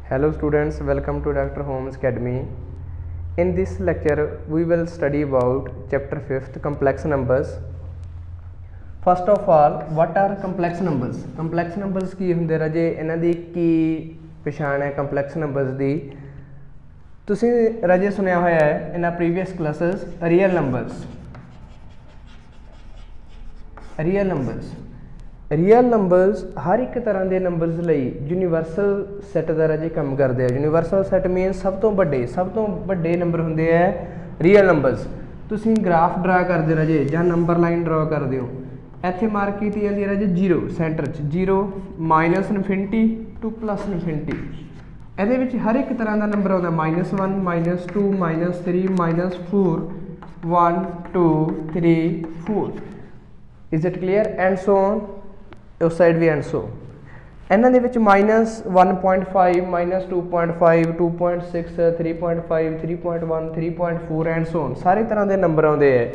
Hello students, welcome to Dr. Holmes Academy. In this lecture, we will study about chapter 5th, complex numbers. First of all, what are complex numbers? Complex numbers ਕੀ ਹੁੰਦੇ ਰਾਜੇ, ਇਹਨਾਂ ਦੀ ਕੀ ਪਛਾਣ ਹੈ complex numbers ਦੀ? ਤੁਸੀਂ ਰਾਜੇ ਸੁਣਿਆ ਹੋਇਆ ਹੈ ਇਹਨਾਂ previous classes real numbers. Real numbers ਹਰ ਇੱਕ ਤਰ੍ਹਾਂ ਦੇ ਨੰਬਰਸ ਲਈ ਯੂਨੀਵਰਸਲ ਸੈੱਟ ਦਾ ਰਾਜੇ ਕੰਮ ਕਰਦੇ ਆ। ਯੂਨੀਵਰਸਲ ਸੈੱਟ ਮੀਨਸ ਸਭ ਤੋਂ ਵੱਡੇ ਨੰਬਰ ਹੁੰਦੇ ਆ ਰੀਅਲ ਨੰਬਰਸ। ਤੁਸੀਂ ਗ੍ਰਾਫ ਡਰਾ ਕਰਦੇ ਰਾਜੇ ਜਾਂ ਨੰਬਰ ਲਾਈਨ ਡਰਾ ਕਰਦੇ ਹੋ, ਇੱਥੇ ਮਾਰਕ ਕੀਤੀ ਜਾਂਦੀ ਹੈ ਰਾਜੇ 0 ਸੈਂਟਰ 'ਚ, 0 minus infinity two plus infinity. ਇਹਦੇ ਵਿੱਚ ਹਰ ਇੱਕ ਤਰ੍ਹਾਂ ਦਾ ਨੰਬਰ ਆਉਂਦਾ -1 -2 -3 -4 1 2 3 4। Is it clear? And so on. ਉਸ ਸਾਈਡ ਵੀ ਐਂਡ ਸੋ। ਇਹਨਾਂ ਦੇ ਵਿੱਚ -1.5 -2.5 2.6 3.5 3.1 3.4 ਐਂਡ ਸੋ ਔਨ ਸਾਰੇ ਤਰ੍ਹਾਂ ਦੇ ਨੰਬਰ ਆਉਂਦੇ ਹੈ।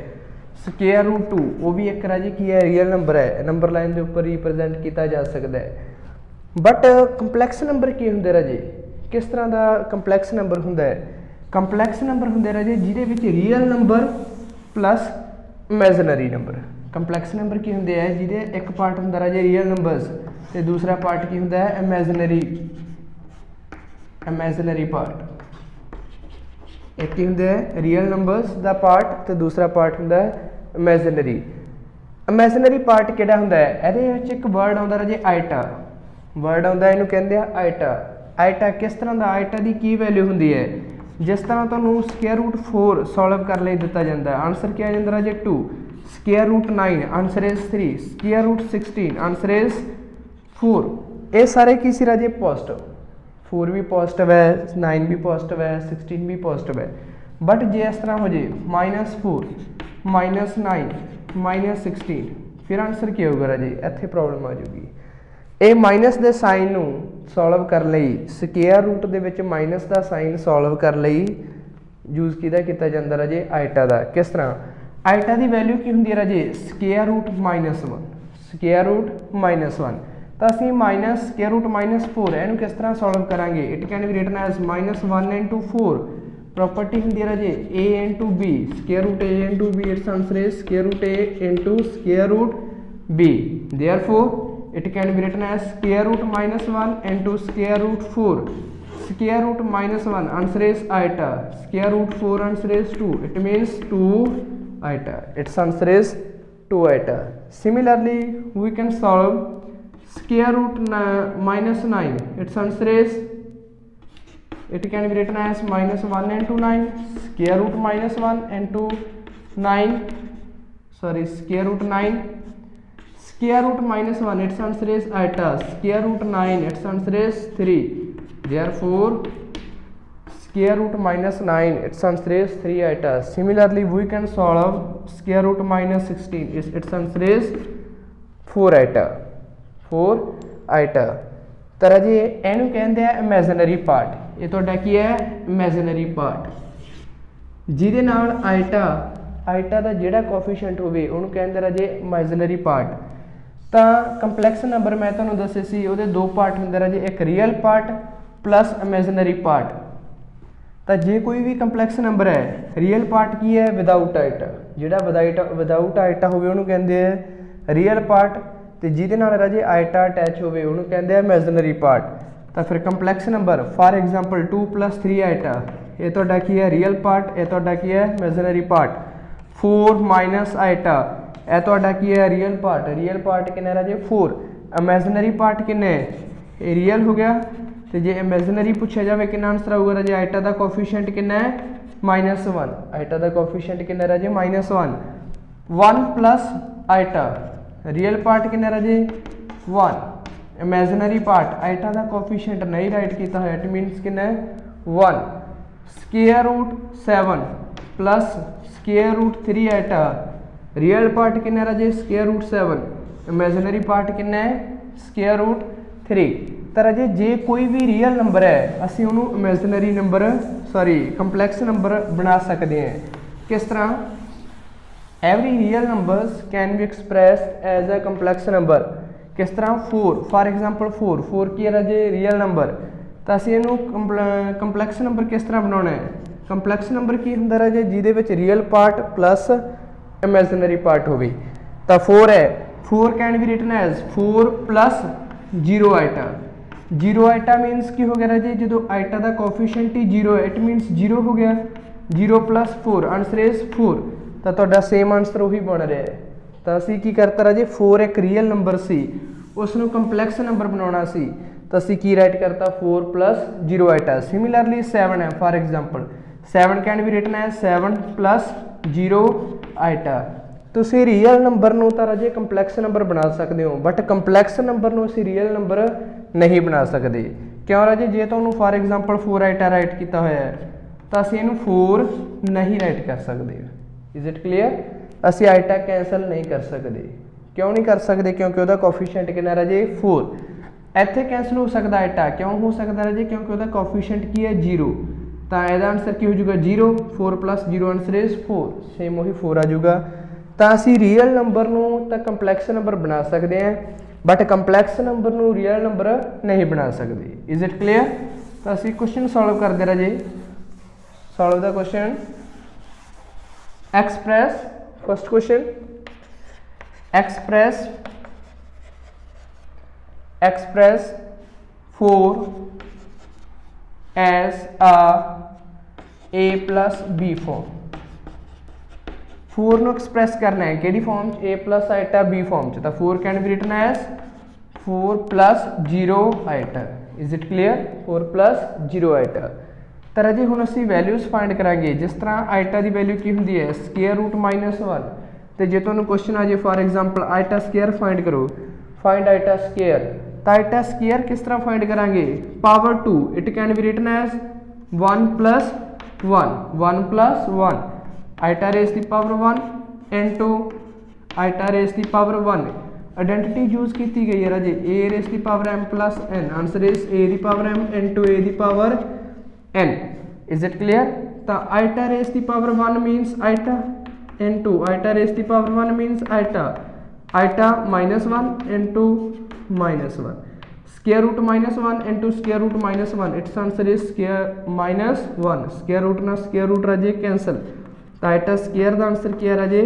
ਸਕੇਅਰ ਰੂਟ 2 ਉਹ ਵੀ ਇੱਕ ਰਾਜੀ ਕੀ ਹੈ, ਰੀਅਲ ਨੰਬਰ ਹੈ, ਨੰਬਰ ਲਾਈਨ ਦੇ ਉੱਪਰ ਰਿਪਰੈਜ਼ੈਂਟ ਕੀਤਾ ਜਾ ਸਕਦਾ ਹੈ। ਬਟ ਕੰਪਲੈਕਸ ਨੰਬਰ ਕੀ ਹੁੰਦੇ ਰਾਜੇ, ਕਿਸ ਤਰ੍ਹਾਂ ਦਾ ਕੰਪਲੈਕਸ ਨੰਬਰ ਹੁੰਦਾ ਹੈ? ਕੰਪਲੈਕਸ ਨੰਬਰ ਹੁੰਦੇ ਰਾਜੇ ਜਿਹਦੇ ਵਿੱਚ real number plus imaginary number. Complex number ਕੀ ਹੁੰਦੇ ਆ ਜਿਹਦੇ ਇੱਕ ਪਾਰਟ ਹੁੰਦਾ ਰਾਜੇ ਰੀਅਲ ਨੰਬਰਸ ਤੇ ਦੂਸਰਾ ਪਾਰਟ ਕੀ ਹੁੰਦਾ ਹੈ ਇਮੈਜਨਰੀ ਪਾਰਟ। ਇੱਕ ਕੀ ਹੁੰਦਾ ਹੈ ਰੀਅਲ ਨੰਬਰਸ ਦਾ ਪਾਰਟ ਤੇ ਦੂਸਰਾ ਪਾਰਟ ਹੁੰਦਾ ਹੈ ਇਮੈਜਨਰੀ ਪਾਰਟ ਕਿਹੜਾ ਹੁੰਦਾ ਹੈ? ਇਹਦੇ ਵਿੱਚ ਇੱਕ ਵਰਡ ਆਉਂਦਾ ਰਾਜੇ ਆਈਟਾ, ਵਰਡ ਆਉਂਦਾ ਇਹਨੂੰ ਕਹਿੰਦੇ ਆ ਆਈਟਾ। ਕਿਸ ਤਰ੍ਹਾਂ ਦਾ? ਆਈਟਾ ਦੀ ਕੀ ਵੈਲਿਊ ਹੁੰਦੀ ਹੈ? ਜਿਸ ਤਰ੍ਹਾਂ ਤੁਹਾਨੂੰ ਸਕੇਅਰ ਰੂਟ 4 ਸੋਲਵ ਕਰ ਲਈ ਦਿੱਤਾ ਜਾਂਦਾ, ਆਨਸਰ ਕੀ ਆ ਜਾਂਦਾ ਰਾਜੇ 2। Square root 9 answer is 3। Square root 16 answer is 4। ਇਹ ਸਾਰੇ ਕੀ ਸੀ ਰਾਜੇ? ਪੋਜ਼ਿਟਿਵ। 4 ਵੀ ਪੋਜ਼ਿਟਿਵ ਹੈ, 9 ਵੀ ਪੋਜ਼ਿਟਿਵ ਹੈ, 16 ਵੀ ਪੋਜ਼ਿਟਿਵ ਹੈ। ਬਟ ਜੇ ਇਸ ਤਰ੍ਹਾਂ ਹੋ ਜੇ -4 -9 -16 ਫਿਰ ਆਨਸਰ ਕੀ ਹੋਊਗਾ ਰਾਜੇ? ਇੱਥੇ ਪ੍ਰੋਬਲਮ ਆ ਜਾਊਗੀ। ਇਹ ਮਾਈਨਸ ਦੇ ਸਾਈਨ ਨੂੰ ਸੋਲਵ ਕਰਨ ਲਈ, ਸਕੇਅਰ ਰੂਟ ਦੇ ਵਿੱਚ ਮਾਈਨਸ ਦਾ ਸਾਈਨ ਸੋਲਵ ਕਰਨ ਲਈ ਯੂਜ਼ ਕਿਹਦਾ ਕੀਤਾ ਜਾਂਦਾ ਰਾਜੇ? ਆਈਟਾ ਦਾ। ਕਿਸ ਤਰ੍ਹਾਂ? ਆਈਟਾ ਦੀ ਵੈਲਿਊ ਕੀ ਹੁੰਦੀ ਹੈ ਰਾਜੇ? Square root -1। ਤਾਂ ਅਸੀਂ ਸਕੇਅਰ ਰੂਟ -4 ਇਹਨੂੰ ਕਿਸ ਤਰ੍ਹਾਂ ਸੋਲਵ ਕਰਾਂਗੇ? It can be written as -1 into 4। Property ਹੁੰਦੀ ਹੈ ਰਾਜੇ a into b, square root a into b, its answer is square root a into square root b। therefore it can be written as square root -1 into square root 4। square root -1 answer is iota, square root 4 answer is 2, it means 2 iota, its answer is 2 iota। Similarly we can solve square root -9, its answer is, it can be written as -1 into 9, square root -1 into 9, sorry square root 9, square root -1 its answer is iota, square root 9 its answer is 3। therefore square root -9 its answer is 3 iota। Similarly we can solve square root -16, its answer is 4 iota। ਤਾਂ ਰਾਜੇ ਇਹਨੂੰ ਕਹਿੰਦੇ ਆ ਇਮੈਜਨਰੀ part. ਇਹ ਤੁਹਾਡਾ ਕੀ ਹੈ? ਇਮੈਜਨਰੀ part. ਜਿਹਦੇ ਨਾਲ ਆਈਟਾ ਦਾ ਜਿਹੜਾ ਕੋਐਫੀਸ਼ੀਐਂਟ ਹੋਵੇ ਉਹਨੂੰ ਕਹਿੰਦੇ ਰਾਜੇ ਇਮੈਜਨਰੀ ਪਾਰਟ। ਤਾਂ ਕੰਪਲੈਕਸ ਨੰਬਰ ਮੈਂ ਤੁਹਾਨੂੰ ਦੱਸੇ ਸੀ ਉਹਦੇ ਦੋ ਪਾਰਟ ਹੁੰਦੇ ਰਾਜੇ, ਇੱਕ real part plus imaginary part. ਤਾਂ ਜੇ ਕੋਈ ਵੀ ਕੰਪਲੈਕਸ ਨੰਬਰ ਹੈ, ਰੀਅਲ ਪਾਰਟ ਕੀ ਹੈ? ਵਿਦਾਊਟ ਆਈਟਾ। ਜਿਹੜਾ ਵਿਦਾਊਟ ਆਈਟਾ ਹੋਵੇ ਉਹਨੂੰ ਕਹਿੰਦੇ ਆ ਰੀਅਲ ਪਾਰਟ, ਤੇ ਜਿਹਦੇ ਨਾਲ ਰਾਜੇ ਆਈਟਾ ਅਟੈਚ ਹੋਵੇ ਉਹਨੂੰ ਕਹਿੰਦੇ ਆ ਇਮੈਜਨਰੀ ਪਾਰਟ। ਤਾਂ ਫਿਰ ਕੰਪਲੈਕਸ ਨੰਬਰ ਫਾਰ ਐਗਜ਼ਾਮਪਲ 2 + 3 ਆਈਟਾ, ਇਹ ਤੁਹਾਡਾ ਕੀ ਹੈ? Real part. ਇਹ ਤੁਹਾਡਾ ਕੀ ਹੈ? ਇਮੈਜਨਰੀ ਪਾਰਟ। 4 - ਆਈਟਾ, ਇਹ ਤੁਹਾਡਾ ਕੀ ਹੈ? Real part. ਰੀਅਲ ਪਾਰਟ ਕਿੰਨਾ ਰਾਜੇ? 4। ਇਮੈਜਨਰੀ ਪਾਰਟ ਕਿੰਨਾ ਹੈ? ਇਹ ਰੀਅਲ ਹੋ ਗਿਆ। ਤੇ ਜੇ ਇਮੈਜਨਰੀ ਪੁੱਛਿਆ ਜਾਵੇ ਕਿੰਨਾ ਆਨਸਰ ਆਊਗਾ ਰਾਜੇ? ਆਈਟਾ ਦਾ ਕੋਐਫੀਸ਼ੀਐਂਟ ਕਿੰਨਾ ਹੈ? -1। ਆਈਟਾ ਦਾ ਕੋਐਫੀਸ਼ੀਐਂਟ ਕਿੰਨਾ ਰਾਜੇ? -1। 1 + ਆਈਟਾ, ਰੀਅਲ ਪਾਰਟ ਕਿੰਨਾ ਰਾਜੇ? 1। ਇਮੈਜਨਰੀ ਪਾਰਟ ਆਈਟਾ ਦਾ ਕੋਐਫੀਸ਼ੀਐਂਟ ਨਹੀਂ ਰਾਈਟ ਕੀਤਾ ਹੋਇਆ, ਇਟ ਮੀਨਸ ਕਿੰਨਾ ਹੈ? 1। Square root 7 + square root 3 iota, real part ਕਿੰਨਾ ਰਾਜੇ? Square root 7। ਇਮੈਜਨਰੀ ਪਾਰਟ ਕਿੰਨਾ ਹੈ? Square root 3। ਤਾਂ ਰਾਜੇ ਜੇ ਕੋਈ ਵੀ ਰੀਅਲ ਨੰਬਰ ਹੈ ਅਸੀਂ ਉਹਨੂੰ ਇਮੈਜਨਰੀ ਨੰਬਰ ਕੰਪਲੈਕਸ ਨੰਬਰ ਬਣਾ ਸਕਦੇ ਹਾਂ। ਕਿਸ ਤਰ੍ਹਾਂ? every real numbers can be expressed as a complex number। किस तरह? 4 फॉर एग्जाम्पल 4 की है राजे रियल नंबर, ਤਾਂ ਅਸੀਂ ਇਹਨੂੰ ਕੰਪਲੈਕਸ ਨੰਬਰ ਕਿਸ ਤਰ੍ਹਾਂ ਬਣਾਉਣਾ ਹੈ। ਕੰਪਲੈਕਸ ਨੰਬਰ ਕੀ ਹੁੰਦਾ ਰਾਜੇ, ਜਿਹਦੇ ਵਿੱਚ real part plus imaginary part ਹੋਵੇ। ਤਾਂ 4 ਹੈ, 4 can be written as 4 plus 0 iota. 0 iota means ਕੀ ਹੋ ਗਿਆ ਰਾਜੇ, ਜਦੋਂ ਆਈਟਾ ਦਾ ਕੋਫੀਸ਼ੀਐਂਟ ਹੀ 0 ਹੈ, ਇਟ ਮੀਨਸ 0 ਹੋ ਗਿਆ। 0 ਪਲੱਸ 4, ਆਨਸਰ ਇਜ਼ 4। ਤਾਂ ਤੁਹਾਡਾ ਸੇਮ ਆਨਸਰ ਉਹੀ ਬਣ ਰਿਹਾ ਹੈ। ਤਾਂ ਅਸੀਂ ਕੀ ਕਰਤਾ ਰਾਜੇ, 4 ਇੱਕ ਰੀਅਲ ਨੰਬਰ ਸੀ, ਉਸ ਨੂੰ ਕੰਪਲੈਕਸ ਨੰਬਰ ਬਣਾਉਣਾ ਸੀ, ਤਾਂ ਅਸੀਂ ਕੀ ਰਾਈਟ ਕਰਤਾ 4 ਪਲੱਸ 0 ਆਈਟਾ। ਸਿਮਿਲਰਲੀ 7 ਹੈ, for example 7 can be written as 7 plus 0 ਆਈਟਾ। ਤੁਸੀਂ ਰੀਅਲ ਨੰਬਰ ਨੂੰ ਤਾਂ ਰਾਜੇ ਕੰਪਲੈਕਸ ਨੰਬਰ ਬਣਾ ਸਕਦੇ ਹੋ, ਬਟ ਕੰਪਲੈਕਸ ਨੰਬਰ ਨੂੰ ਅਸੀਂ ਰੀਅਲ ਨੰਬਰ ਨਹੀਂ ਬਣਾ ਸਕਦੇ। ਕਿਉਂ ਰਾਜੇ, ਜੇ ਤੁਹਾਨੂੰ ਫਾਰ ਐਗਜ਼ਾਮਪਲ 4 ਆਈਟਾ ਰਾਈਟ ਕੀਤਾ ਹੋਇਆ ਹੈ ਤਾਂ ਅਸੀਂ ਇਹਨੂੰ 4 ਨਹੀਂ ਰਾਈਟ ਕਰ ਸਕਦੇ। Is it clear? ਅਸੀਂ ਆਈਟਾ ਕੈਂਸਲ ਨਹੀਂ ਕਰ ਸਕਦੇ। ਕਿਉਂ ਨਹੀਂ ਕਰ ਸਕਦੇ? ਕਿਉਂਕਿ ਉਹਦਾ ਕੋਫੀਸ਼ੀਐਂਟ ਕਿੰਨਾ ਰਾਜੇ 4। ਇੱਥੇ ਕੈਂਸਲ ਹੋ ਸਕਦਾ ਆਈਟਾ, ਕਿਉਂ ਹੋ ਸਕਦਾ ਰਾਜੇ, ਕਿਉਂਕਿ ਉਹਦਾ ਕੋਫੀਸ਼ੀਐਂਟ ਕੀ ਹੈ 0। ਤਾਂ ਇਹਦਾ ਆਨਸਰ ਕੀ ਹੋ ਜਾਊਗਾ 0, 4 ਪਲੱਸ 0 ਆਨਸਰ ਇਜ਼ 4, ਸੇਮ ਉਹੀ 4 ਆ ਜਾਊਗਾ। ਤਾਂ ਅਸੀਂ ਰੀਅਲ ਨੰਬਰ ਨੂੰ ਤਾਂ ਕੰਪਲੈਕਸ ਨੰਬਰ ਬਣਾ ਸਕਦੇ ਹਾਂ, ਬਟ ਕੰਪਲੈਕਸ ਨੰਬਰ ਨੂੰ ਰੀਅਲ ਨੰਬਰ ਨਹੀਂ ਬਣਾ ਸਕਦੇ। Is it clear? ਤਾਂ ਅਸੀਂ ਕੁਐਸਚਨ ਸੋਲਵ ਕਰਦੇ ਰਾਜੇ। Solve the question, express, first question, express 4 as a plus b form। 4 ਨੂੰ ਐਕਸਪ੍ਰੈਸ ਕਰਨਾ ਹੈ ਕਿਹੜੀ ਫਾਰਮ ਚ, a plus ਆਈਟਾ b ਫਾਰਮ ਚ। ਤਾਂ 4 can be written as 4 plus 0 ਆਈਟਾ। is it clear? 4 plus 0 ਆਈਟਾ। ਤਾਂ ਰਾਜੇ ਹੁਣ ਅਸੀਂ ਵੈਲਿਊਜ਼ ਫਾਈਂਡ ਕਰਾਂਗੇ। ਜਿਸ ਤਰ੍ਹਾਂ ਆਈਟਾ ਦੀ ਵੈਲਿਊ ਕੀ ਹੁੰਦੀ ਹੈ, ਸਕੁਅਰ ਰੂਟ -1। ਤੇ ਜੇ ਤੁਹਾਨੂੰ ਕੁਐਸਚਨ ਆ ਜੇ for example iota square find ਕਰੋ, ਫਾਈਂਡ ਆਈਟਾ ਸਕੁਅਰ, ਤਾਂ ਆਈਟਾ ਸਕੁਅਰ ਕਿਸ ਤਰ੍ਹਾਂ ਫਾਈਂਡ ਕਰਾਂਗੇ, power 2। It can be written as 1 plus 1, 1 plus 1, iota raise ਦੀ ਪਾਵਰ 1 into ਆਈਟਾ ਰੇਜ਼ ਦੀ ਪਾਵਰ 1। ਆਇਡੈਂਟੀਟੀ ਯੂਜ਼ ਕੀਤੀ ਗਈ ਹੈ ਰਾਜੇ, a ਰੇਜ਼ ਦੀ power m plus n, answer is a ਦੀ ਪਾਵਰ m into a ਦੀ power n। is it clear? ਤਾਂ ਆਈਟਾ ਰੇਜ਼ ਦੀ power 1 means ਆਈਟਾ into iota raise ਦੀ power 1 means ਆਈਟਾ, ਆਈਟਾ -1 into -1, square root -1 into square root -1, its answer is -1। square root ਨਾਲ square root ਰਾਜੇ cancel, ਤਾਂ iota square ਦਾ answer ਕੀ ਹੈ ਰਾਜੇ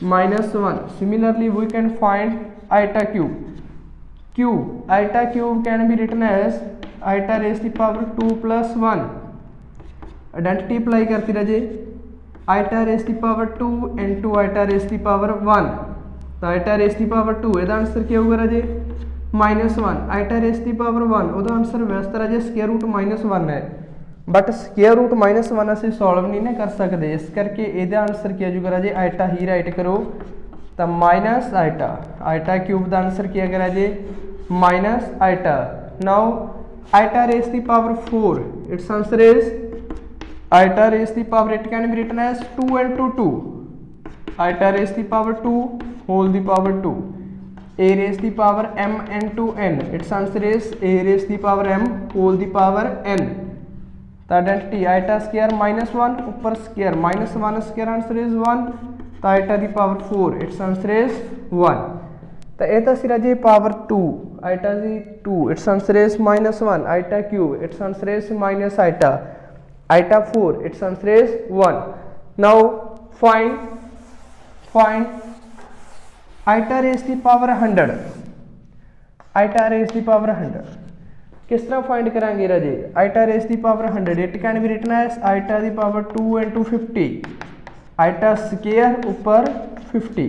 -1। Similarly we can find iota cube. Cube iota cube can be written as iota raise की power 2 plus 1। Identity apply करती रहे iota raise की power 2 into iota raise की power 1। तो आइटा रेज की power 2 यदा आंसर क्या होगा राजे -1। आइटा रेज की पावर 1 वह आंसर वैसे राजे स्क्वायर रूट -1 है, बट स्क्वायर रूट -1 असीं सॉल्व नहीं ना कर सकते, इस करके यदा आंसर क्या होगा राजे आइटा ही राइट करो। तो माइनस आइटा, आइटा क्यूब का आंसर क्या है राजे minus iota. Now iota raise की power 4, its answer is iota raise की power it can be written as 2 into 2। Iota raise की power 2 whole the power 2। a raise की power m into n, its answer is a raise की power m whole the power n। तो identity iota square -1 ऊपर square -1 square answer is 1। तो iota की power 4 its answer is 1। तो यह तो सी राजे power 2 iota की 2 its answer is -1। Iota cube its answer is minus iota, iota 4 its answer is 1। Now find iota raise की power 100। Iota raise की power 100 किस तरह फाइंड करांगे राजे आइटा रेज की power 100 it can be written as iota की power 2 into 50। Iota square ऊपर 50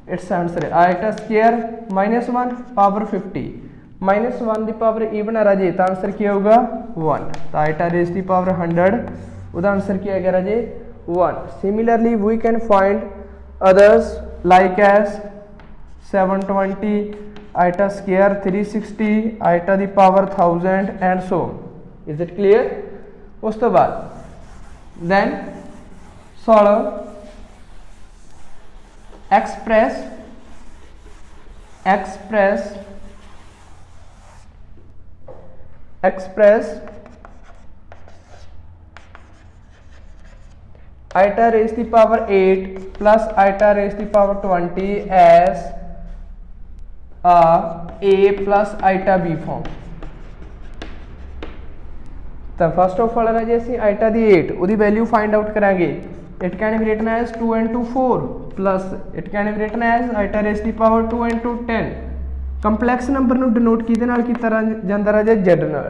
its answer है आइटा स्क्वायर -1 पावर 50 -1 की पावर इवन है राजे, तो आंसर क्या होगा 1। तो आइटा रेज की पावर 100 उसका आंसर क्या है राजे 1। Similarly we can find others like as 720, iota square 360, iota की पावर 1000 and so. Is it clear? उस तो बाद then solve express iota raise की पावर 8 plus आइटा रेज की power 20 as a plus iota b form। ਤਾਂ first of all ਰਾਜੇ ਅਸੀਂ ਆਈਟਾ ਦੀ 8 ਉਹਦੀ ਵੈਲਿਊ ਫਾਈਂਡ ਆਊਟ ਕਰਾਂਗੇ। It can be written as 2 into 4 plus it can be written as iota raised to the power 2 into 10। Complex number ਨੂੰ denote ਕਿਹਦੇ ਨਾਲ ਕੀਤਾ ਜਾਂਦਾ ਰਾਜੇ z ਨਾਲ।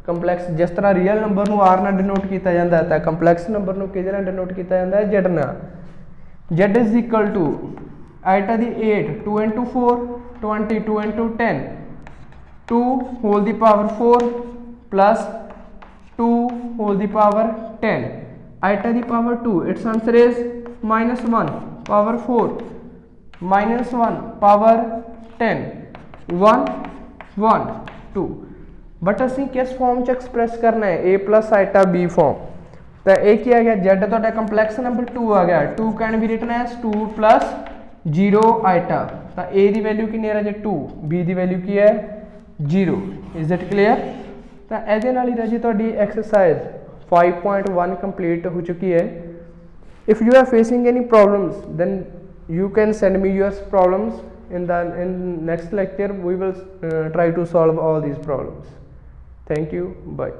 ਕੰਪਲੈਕਸ ਜਿਸ ਤਰ੍ਹਾਂ ਰੀਅਲ ਨੰਬਰ ਨੂੰ r ਨਾਲ ਡਿਨੋਟ ਕੀਤਾ ਜਾਂਦਾ ਤਾਂ ਕੰਪਲੈਕਸ ਨੰਬਰ ਨੂੰ ਕਿਹਦੇ ਨਾਲ ਡਿਨੋਟ ਕੀਤਾ ਜਾਂਦਾ ਹੈ z ਨਾਲ। z is equal to iota the 8 2 into 4 20 2 into 10 2 whole the power 4 plus 2 whole the power 10। iota the power 2 its answer is -1 power 4 -1 power 10 1 1 2। But असी किस फॉर्म च एक्सप्रैस करना है a plus iota b form. तो ये क्या आ गया z तो कंपलैक्स नंबर 2 आ गया 2 can be written as 2 plus 0 iota. तो a की वैल्यू कितनी है राजे 2 b की वैल्यू की है 0। Is it clear. तो ये राजे तुहाडी एक्सरसाइज 5.1 कंप्लीट हो चुकी है। If you are facing any problems then you can send me your problems in next lecture we will try to solve all these problems। Thank you, bye।